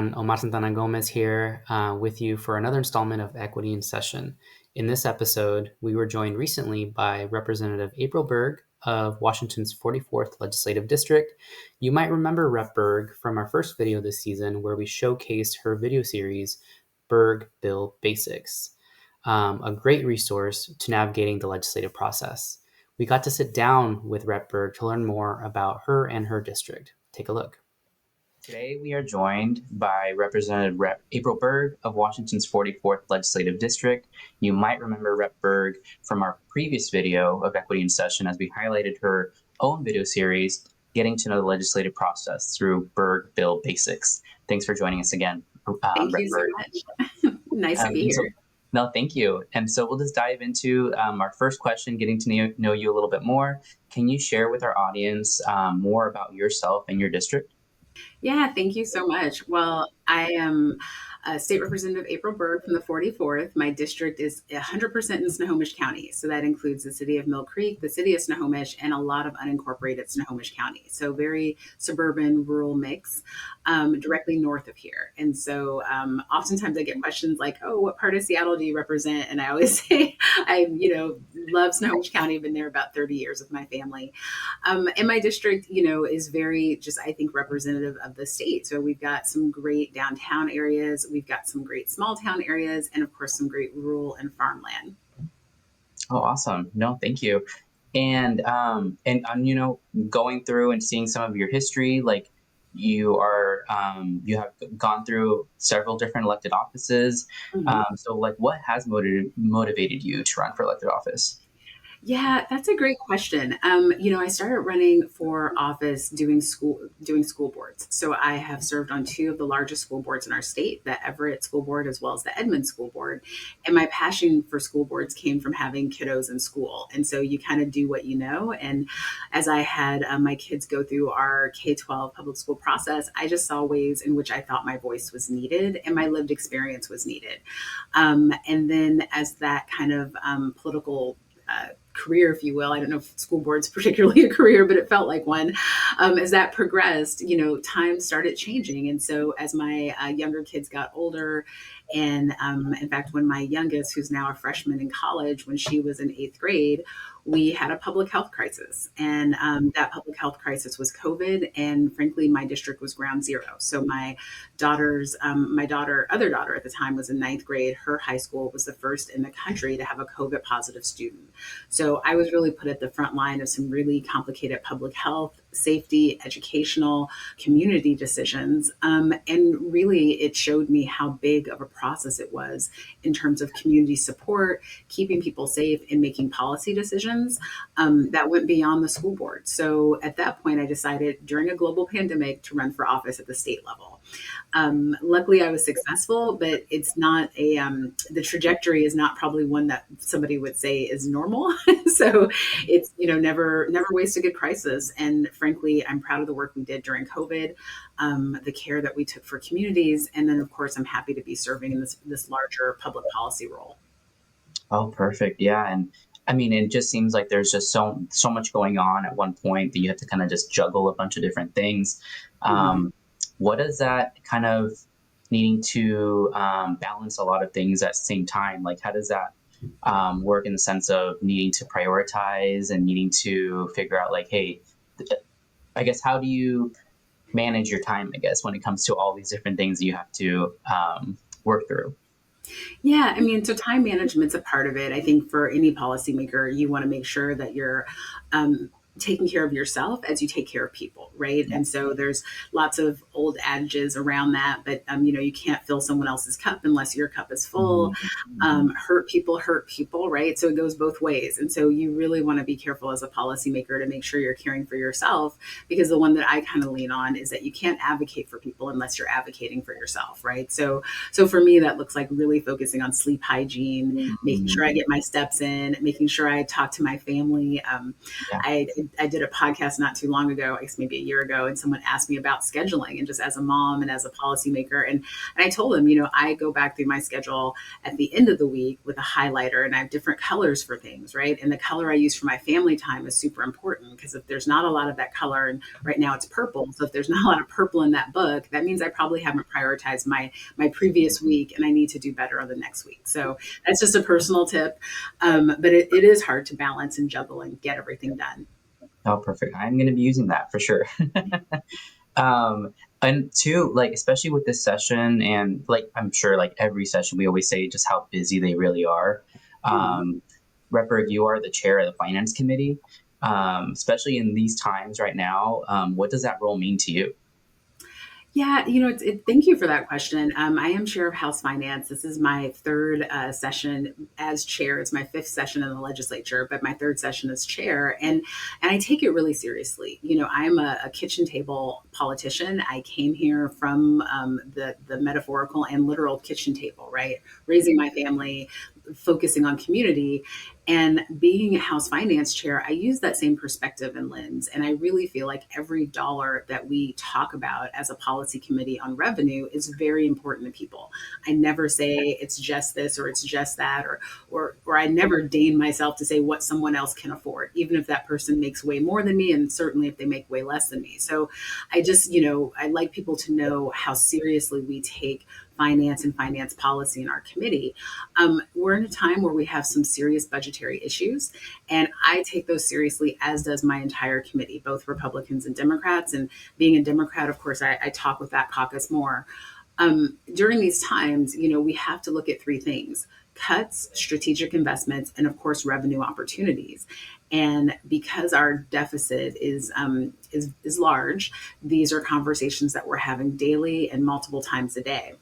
everyone. Omar Santana-Gomez here with you for another installment of Equity in Session. In this episode, we were joined recently by Representative April Berg of Washington's 44th Legislative District. You might remember Rep. Berg from our first video this season where we showcased her video series, Berg Bill Basics, a great resource to navigating the legislative process. We got to sit down with Rep. Berg to learn more about her and her district. Take a look. Today, we are joined by Representative April Berg of Washington's 44th Legislative District. You might remember Rep. Berg from our previous video of Equity in Session as we highlighted her own video series, Getting to Know the Legislative Process through Berg Bill Basics. Thanks for joining us again, Thank Rep. you Berg. so much. Nice to be here. No, thank you. And so we'll just dive into our first question, getting to know you a little bit more. Can you share with our audience more about yourself and your district? Yeah, thank you so much. Well, I am State Representative April Berg from the 44th. My district is 100% in Snohomish County. So that includes the city of Mill Creek, the city of Snohomish, and a lot of unincorporated Snohomish County. So very suburban, rural mix, directly north of here. And so oftentimes I get questions like, oh, what part of Seattle do you represent? And I always say, I love Snohomish County. I've been there about 30 years with my family. And my district, is very just, I think, representative of the state. So we've got some great downtown areas. We've got some great small town areas, and of course, some great rural and farmland. Oh, awesome. No, thank you. And going through and seeing some of your history, like you have gone through several different elected offices. Mm-hmm. So like what has motivated you to run for elected office? Yeah, that's a great question. I started running for office doing school boards. So I have served on two of the largest school boards in our state, the Everett School Board as well as the Edmond School Board. And my passion for school boards came from having kiddos in school. And so you kind of do what you know. And as I had my kids go through our K-12 public school process, I just saw ways in which I thought my voice was needed and my lived experience was needed. And then as that kind of political career, if you will. I don't know if school board's particularly a career, but it felt like one. As that progressed, times started changing. And so as my younger kids got older, and in fact, when my youngest, who's now a freshman in college, when she was in 8th grade, we had a public health crisis. And that public health crisis was COVID. And frankly, my district was ground zero. So my other daughter at the time was in 9th grade. Her high school was the first in the country to have a COVID positive student. So I was really put at the front line of some really complicated public health, safety, educational, community decisions. And really, it showed me how big of a process it was in terms of community support, keeping people safe, and making policy decisions that went beyond the school board. So at that point, I decided during a global pandemic to run for office at the state level. Luckily, I was successful, but it's not the trajectory is not probably one that somebody would say is normal. So it's, never waste a good crisis. And frankly, I'm proud of the work we did during COVID, the care that we took for communities. And then, of course, I'm happy to be serving in this larger public policy role. Oh, perfect. Yeah. And I mean, it just seems like there's just so much going on at one point that you have to kind of just juggle a bunch of different things. What does that kind of needing to balance a lot of things at the same time? Like, how does that work in the sense of needing to prioritize and needing to figure out like, hey, I guess, how do you manage your time, I guess, when it comes to all these different things you have to work through? Yeah, I mean, so time management's a part of it. I think for any policymaker, you want to make sure that you're taking care of yourself as you take care of people, right? And so there's lots of old adages around that, but you can't fill someone else's cup unless your cup is full. Hurt people, right? So it goes both ways. And so you really want to be careful as a policymaker to make sure you're caring for yourself, because the one that I kind of lean on is that you can't advocate for people unless you're advocating for yourself, right? So for me, that looks like really focusing on sleep hygiene, making sure I get my steps in, making sure I talk to my family. I I did a podcast not too long ago, I guess maybe a year ago, and someone asked me about scheduling and just as a mom and as a policymaker. And I told them, I go back through my schedule at the end of the week with a highlighter, and I have different colors for things, right? And the color I use for my family time is super important, because if there's not a lot of that color, and right now it's purple, so if there's not a lot of purple in that book, that means I probably haven't prioritized my previous week, and I need to do better on the next week. So that's just a personal tip. But it is hard to balance and juggle and get everything done. Oh, perfect. I'm going to be using that for sure. And two, like, especially with this session, and like, I'm sure like every session, we always say just how busy they really are. Mhm. Rep Berg, you are the chair of the finance committee. Especially in these times right now, what does that role mean to you? Yeah, thank you for that question. I am chair of House Finance. This is my third session as chair. It's my fifth session in the legislature, but my third session as chair, and I take it really seriously. I'm a kitchen table politician. I came here from the metaphorical and literal kitchen table, right? Raising my family, focusing on community, and being a House Finance chair, I use that same perspective and lens. And I really feel like every dollar that we talk about as a policy committee on revenue is very important to people. I never say it's just this or it's just that, or I never deign myself to say what someone else can afford, even if that person makes way more than me, and certainly if they make way less than me. So I just, I like people to know how seriously we take finance and finance policy in our committee. We're in a time where we have some serious budgetary issues, and I take those seriously, as does my entire committee, both Republicans and Democrats. And being a Democrat, of course, I talk with that caucus more. During these times, we have to look at three things: cuts, strategic investments, and of course, revenue opportunities. And because our deficit is large, these are conversations that we're having daily and multiple times a day.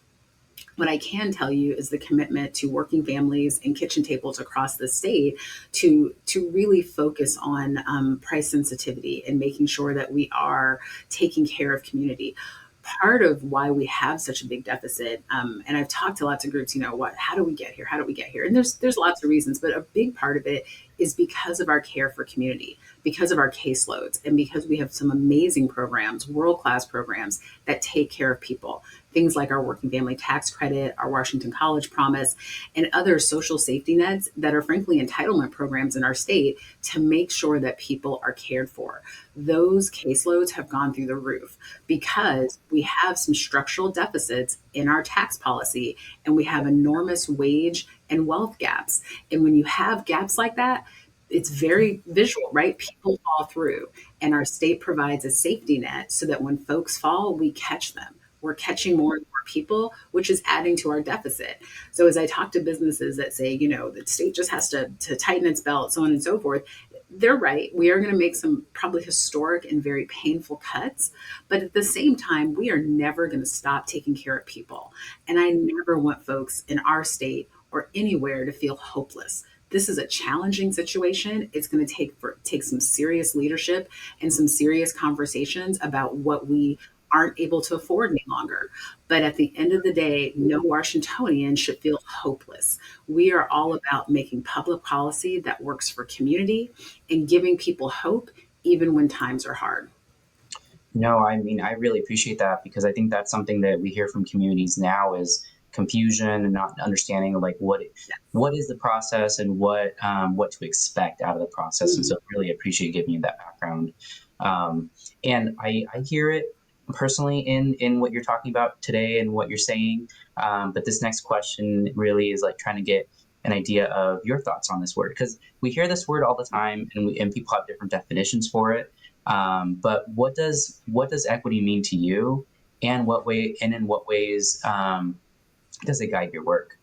What I can tell you is the commitment to working families and kitchen tables across the state to really focus on price sensitivity and making sure that we are taking care of community. Part of why we have such a big deficit, and I've talked to lots of groups, how do we get here? How do we get here? And there's lots of reasons, but a big part of it is because of our care for community, because of our caseloads, and because we have some amazing programs, world class programs that take care of people. Things like our working family tax credit, our Washington College Promise, and other social safety nets that are frankly entitlement programs in our state to make sure that people are cared for. Those caseloads have gone through the roof because we have some structural deficits in our tax policy, and we have enormous wage and wealth gaps. And when you have gaps like that, it's very visual, right? People fall through, and our state provides a safety net so that when folks fall, we catch them. We're catching more and more people, which is adding to our deficit. So as I talk to businesses that say, the state just has to tighten its belt, so on and so forth, they're right. We are going to make some probably historic and very painful cuts. But at the same time, we are never going to stop taking care of people. And I never want folks in our state or anywhere to feel hopeless. This is a challenging situation. It's going to take some serious leadership and some serious conversations about what we aren't able to afford any longer. But at the end of the day, no Washingtonian should feel hopeless. We are all about making public policy that works for community and giving people hope even when times are hard. No, I mean, I really appreciate that, because I think that's something that we hear from communities now is confusion and not understanding of like what is the process and what to expect out of the process. And Mhm. so I really appreciate giving you that background. And I hear it personally in what you're talking about today and what you're saying. But this next question really is like trying to get an idea of your thoughts on this word, because we hear this word all the time, and people have different definitions for it. But what does equity mean to you, and in what ways does it guide your work?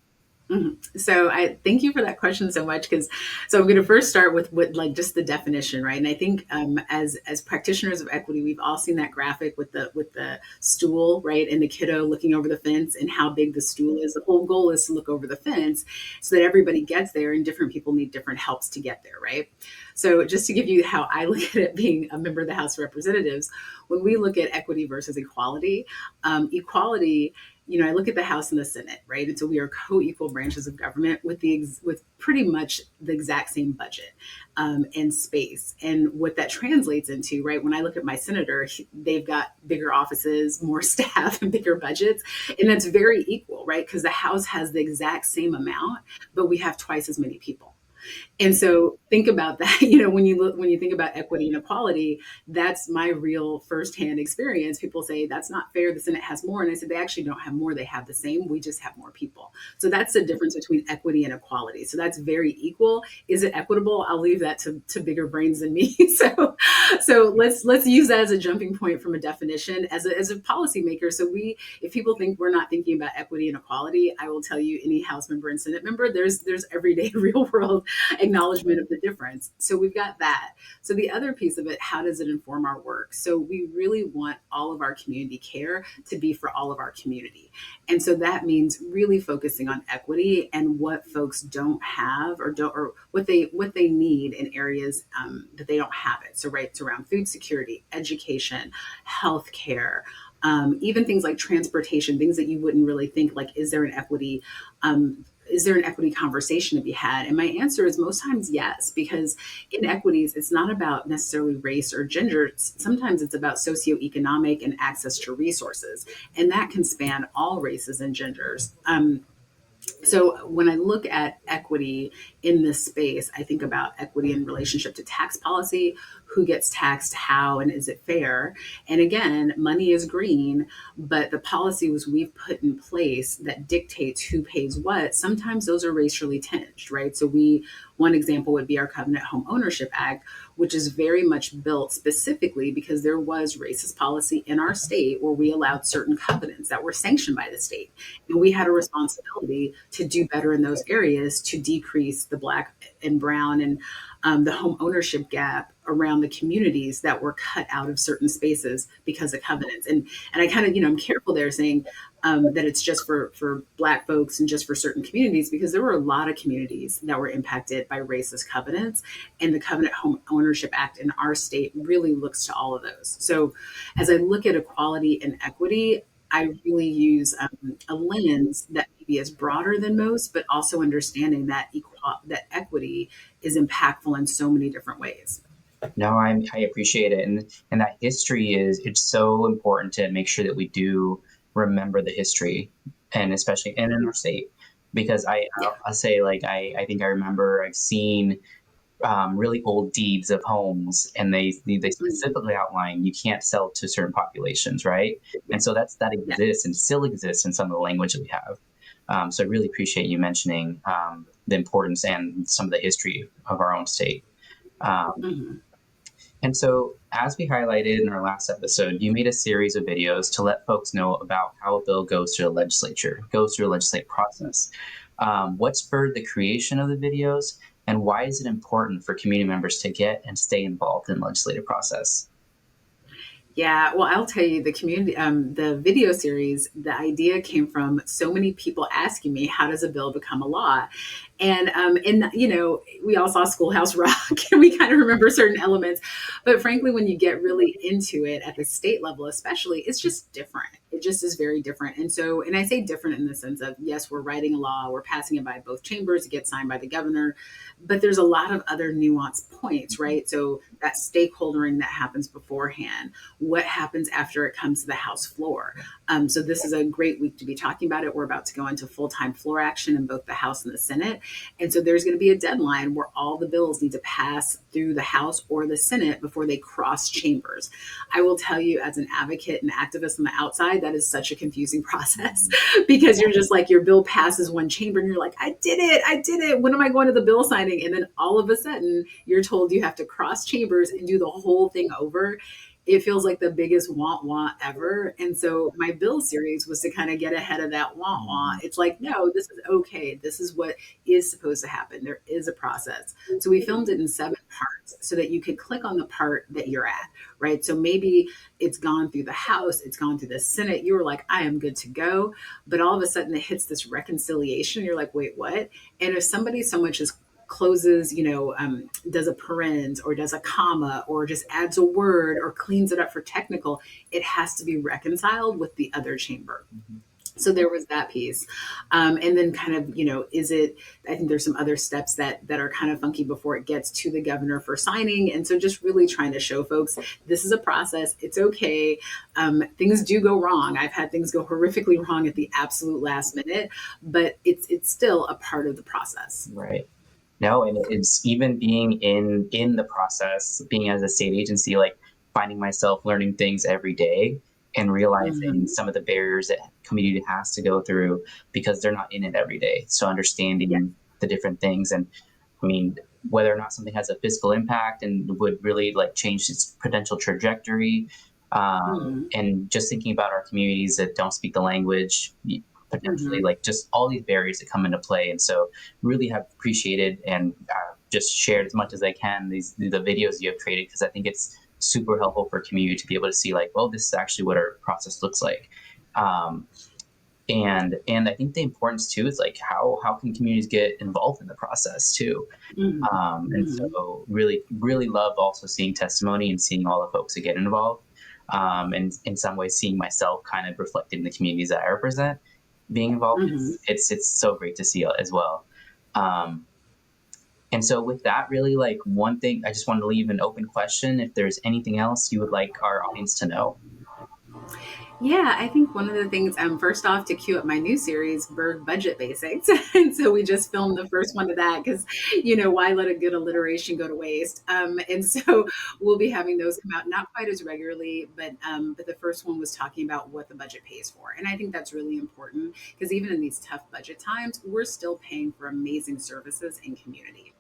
So I thank you for that question so much, because so I'm going to first start with what, like, just the definition, right? And I think as practitioners of equity, we've all seen that graphic with the stool, right, and the kiddo looking over the fence and how big the stool is. The whole goal is to look over the fence so that everybody gets there, and different people need different helps to get there, right? So just to give you how I look at it, being a member of the House of Representatives, when we look at equity versus equality, equality I look at the House and the Senate, right? And so we are co-equal branches of government with pretty much the exact same budget and space. And what that translates into, right? When I look at my senator, they've got bigger offices, more staff, and bigger budgets, and that's very equal, right? Because the House has the exact same amount, but we have twice as many people. And so think about that, when you think about equity and equality, that's my real firsthand experience. People say that's not fair. The Senate has more. And I said, they actually don't have more. They have the same. We just have more people. So that's the difference between equity and equality. So that's very equal. Is it equitable? I'll leave that to bigger brains than me. So let's use that as a jumping point from a definition as a policymaker. So if people think we're not thinking about equity and equality, I will tell you, any House member and Senate member, there's everyday real world acknowledgement of the difference. So we've got that. So the other piece of it, how does it inform our work? So we really want all of our community care to be for all of our community. And so that means really focusing on equity and what folks don't have or what they need in areas that they don't have it. So right, it's around food security, education, healthcare, even things like transportation, things that you wouldn't really think, like, is there an equity conversation to be had? And my answer is most times yes, because inequities, it's not about necessarily race or gender. Sometimes it's about socioeconomic and access to resources. And that can span all races and genders. So when I look at equity in this space, I think about equity in relationship to tax policy, who gets taxed, how, and is it fair? And again, money is green, but the policies we've put in place that dictates who pays what, sometimes those are racially tinged, right? So one example would be our Covenant Home Ownership Act, which is very much built specifically because there was racist policy in our state where we allowed certain covenants that were sanctioned by the state. And we had a responsibility to do better in those areas to decrease the Black and Brown and the home ownership gap around the communities that were cut out of certain spaces because of covenants. And I kind of, I'm careful there saying that it's just for Black folks and just for certain communities, because there were a lot of communities that were impacted by racist covenants. And the Covenant Home Ownership Act in our state really looks to all of those. So as I look at equality and equity, I really use a lens that maybe is broader than most, but also understanding that that equity is impactful in so many different ways. No, I appreciate it, and that history it's so important to make sure that we do remember the history, and especially in our state, because I'll say, like, I think I remember I've seen really old deeds of homes, and they specifically outline you can't sell to certain populations, right? And so that exists and still exists in some of the language that we have. So I really appreciate you mentioning the importance and some of the history of our own state. And so, as we highlighted in our last episode, you made a series of videos to let folks know about how a bill goes through the legislature, goes through a legislative process. What spurred the creation of the videos, and why is it important for community members to get and stay involved in the legislative process? Yeah, well, I'll tell you, the video series, the idea came from so many people asking me, how does a bill become a law? And we all saw Schoolhouse Rock, and we kind of remember certain elements. But frankly, when you get really into it at the state level, especially, it's just different. It just is very different. And I say different in the sense of, yes, we're writing a law, we're passing it by both chambers, it gets signed by the governor, but there's a lot of other nuanced points, right? So that stakeholdering that happens beforehand, what happens after it comes to the House floor. So this is a great week to be talking about it. We're about to go into full-time floor action in both the House and the Senate. And so there's going to be a deadline where all the bills need to pass through the House or the Senate before they cross chambers. I will tell you, as an advocate and activist on the outside, that is such a confusing process, because you're just like, your bill passes one chamber and you're like, I did it. When am I going to the bill signing? And then all of a sudden you're told you have to cross chambers and do the whole thing over. It feels like the biggest want ever. And so my bill series was to kind of get ahead of that want. It's like, no, this is okay. This is what is supposed to happen. There is a process. So we filmed it in 7 parts so that you could click on the part that you're at, right? So maybe it's gone through the House, it's gone through the Senate. You were like, I am good to go. But all of a sudden it hits this reconciliation. You're like, wait, what? And if somebody so much as closes, does a parens or does a comma or just adds a word or cleans it up for technical, it has to be reconciled with the other chamber. So there was that piece. And then kind of, is it, I think there's some other steps that are kind of funky before it gets to the governor for signing. And so just really trying to show folks this is a process. It's okay. Things do go wrong. I've had things go horrifically wrong at the absolute last minute, but it's still a part of the process. Right. No, and it's even being in the process, being as a state agency, like finding myself learning things every day and realizing Hmm. some of the barriers that community has to go through because they're not in it every day. So Yeah. understanding the different things, and I mean, whether or not something has a fiscal impact and would really like change its potential trajectory, Hmm. and just thinking about our communities that don't speak the language, potentially Hmm. like just all these barriers that come into play. And so really have appreciated and just shared as much as I can the videos you have created, because I think it's super helpful for community to be able to see like, well, this is actually what our process looks like. Um, and I think the importance too is like how can communities get involved in the process too. Hmm. And Hmm. so really love also seeing testimony and seeing all the folks that get involved. And in some ways seeing myself kind of reflected in the communities that I represent being involved. Hmm. It's so great to see as well. Um, and so with that, really like one thing, I just wanted to leave an open question. If there's anything else you would like our audience to know. Yeah, I think one of the things, first off, to cue up my new series, Berg Budget Basics. And so we just filmed the first one of that because, why let a good alliteration go to waste? And so we'll be having those come out not quite as regularly, but the first one was talking about what the budget pays for. And I think that's really important because even in these tough budget times, we're still paying for amazing services and community.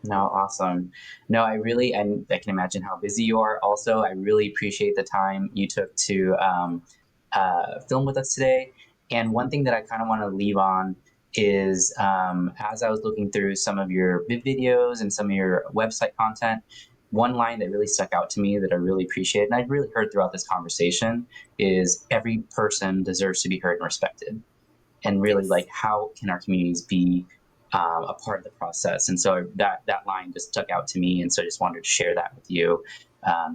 No, awesome. No, I really, and I can imagine how busy you are. Also, I really appreciate the time you took to film with us today. And one thing that I kind of want to leave on is as I was looking through some of your videos and some of your website content, one line that really stuck out to me that I really appreciate, and I've really heard throughout this conversation, is every person deserves to be heard and respected. And really like Yes. how can our communities be a part of the process. And so that line just stuck out to me, and so I just wanted to share that with you,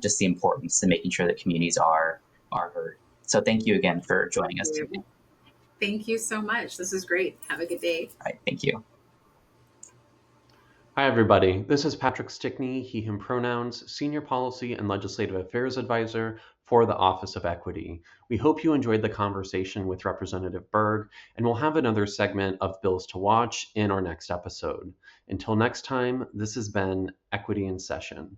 just the importance of making sure that communities are heard. So thank you again for joining us today. Thank you so much. This is great. Have a good day. All right, thank you. Hi, everybody. This is Patrick Stickney, he, him pronouns, Senior Policy and Legislative Affairs Advisor for the Office of Equity. We hope you enjoyed the conversation with Representative Berg, and we'll have another segment of Bills to Watch in our next episode. Until next time, this has been Equity in Session.